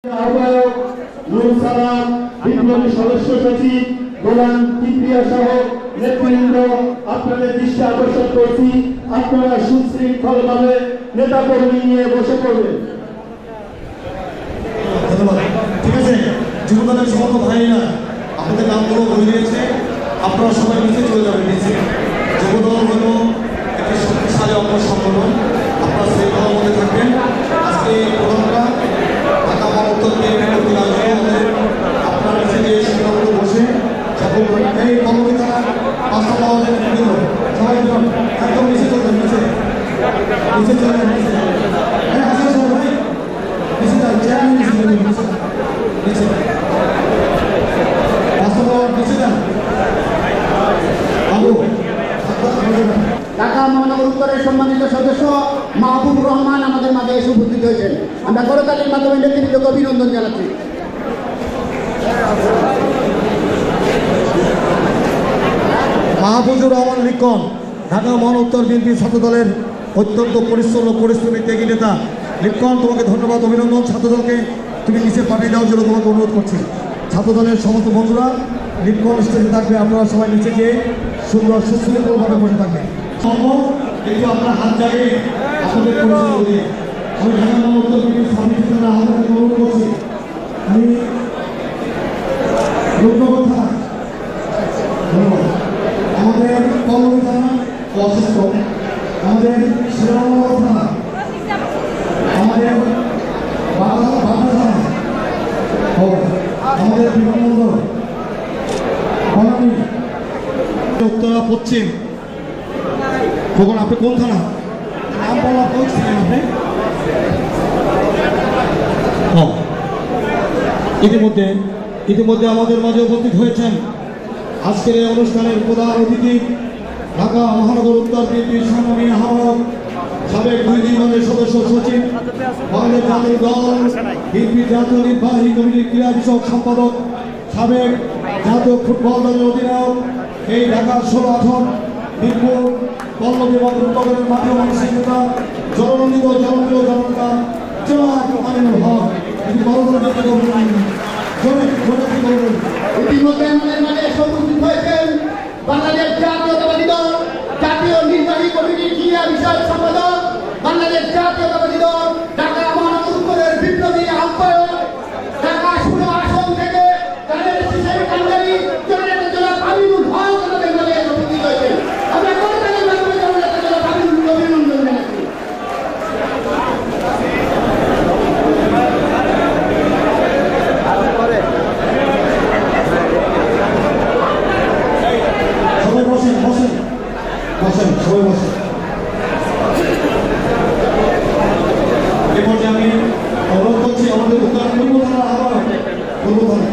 আহ্বায়ক নুর সালাম, বিপ্লবী সদস্য সচিব গোলাম কিবরিয়া সহ নেতৃবৃন্দ, আপনাদের দৃষ্টি আকর্ষণ করছি, আপনারা সুশৃঙ্খলভাবে নেতা কর্মী নিয়ে বসে পড়বেন। ধন্যবাদ। ঠিক আছে, যুবদলের সমস্ত ভাইরা আপনাদের নামগুলো বলে দিয়েছে, আপনারা সবাই নিচে চলে যাবেন। নিচে যুবদল হলো একটি শক্তিশালী অঙ্গ সংগঠন, আপনারা সেই দলের মধ্যে থাকবেন। আজকে এই প্রোগ্রামটা ঢাকা মহানগর বিএনপি আপনারা নিচে গিয়ে সিদ্ধান্ত বসে এই কর্মী থানার পাঁচটা পাওয়ার সবাই একদম নিচে চলবেন। নিচে নিচে চলে নিচে আসা সবাই নিচে যান, চেয়ারম্যান নিচে যাবেন, নিচে নিচে পাঁচটা পাওয়ার নিচে যান। বাবু ঢাকা মহানগর উত্তরের সম্মানিত সদস্য মাহবুবুর রহমান আমাদের মাঝে এসে উপস্থিত হয়েছেন। আমরা করতালির মাধ্যমে নেতৃবৃন্দকে অভিনন্দন জানাচ্ছি। মাহবুবুর রহমান লিখন ঢাকা মহানগর উত্তর বিএনপি ছাত্রদলের অত্যন্ত পরিশ্রম ও পরিশ্রমী ত্যাগী নেতা। লিখন, তোমাকে ধন্যবাদ, অভিনন্দন। ছাত্রদলকে তুমি নিচে পাঠিয়ে দেওয়ার জন্য তোমাকে অনুরোধ করছি। ছাত্রদলের সমস্ত বন্ধুরা লিখন স্টেজে থাকবে, আপনারা সবাই নিচে গিয়ে সুন্দর সুশৃঙ্খলভাবে বসে থাকবেন। একটু আপনার হাত জাগিয়ে আপনাদের পরিচয় দিয়ে আমি ঢাকা মহানগর উত্তর বিএনপির সামনে আপনাদের অনুরোধ করছি। আমি ধন্যবাদ। আমাদের কলকাতা থানা অসুস্থ, আমাদের শিরানগর থানা, আমাদের বাধা থানা, আমাদের বিমানবন্দর, বনানী, উত্তরা, পশ্চিম। কখন আপনি কোন থানা নাম বলা বলছিলেন আপনি? ইতিমধ্যে আমাদের মাঝে উপস্থিত হয়েছেন আজকের এই অনুষ্ঠানের প্রধান অতিথি ঢাকা মহানগর উত্তর বিএনপির সংগ্রামী আহ্বায়ক, সাবেক 2 বিভাগের সদস্য সচিব, বাংলাদেশ জাতীয় দল বিএনপি জাতীয় নির্বাহী কমিটির ক্রীড়া বিষয়ক সম্পাদক, সাবেক জাতীয় ফুটবল দলের অধিনায়ক, এই ঢাকার 16 আসন বীরপুর পল্লবী এবং রূপনগরের মাঝে মানুষের নেতা, জননন্দিত জনপ্রিয় জনতা জনাব আমিনুল হক। ইতিমধ্যে আমাদের মাঝে এসে উপস্থিত হয়েছেন বাংলাদেশ জাতীয়তাবাদী দল জাতীয় নির্বাহী কমিটির ক্রীড়া বিষয়ক সম্পাদক, বাংলাদেশ জাতীয়তাবাদী দল ঢাকা মহানগর উত্তরের বিপ্লবী আহ্বায়ক, ঢাকা 16 আসন থেকে তাদের হিসেবে কান্ডারি জনাব আমিনুল হক আমাদের মাঝে এসে উপস্থিত হয়েছেন। আমরা করতালির মাধ্যমে জনাব আমিনুল অভিনন্দন জানাচ্ছি। বসেন, সবাই বসেন। এরপর আমি অনুরোধ করছি আমাদের উত্তর পূর্ব থানার আহ্বায়ক, পূর্ব থানা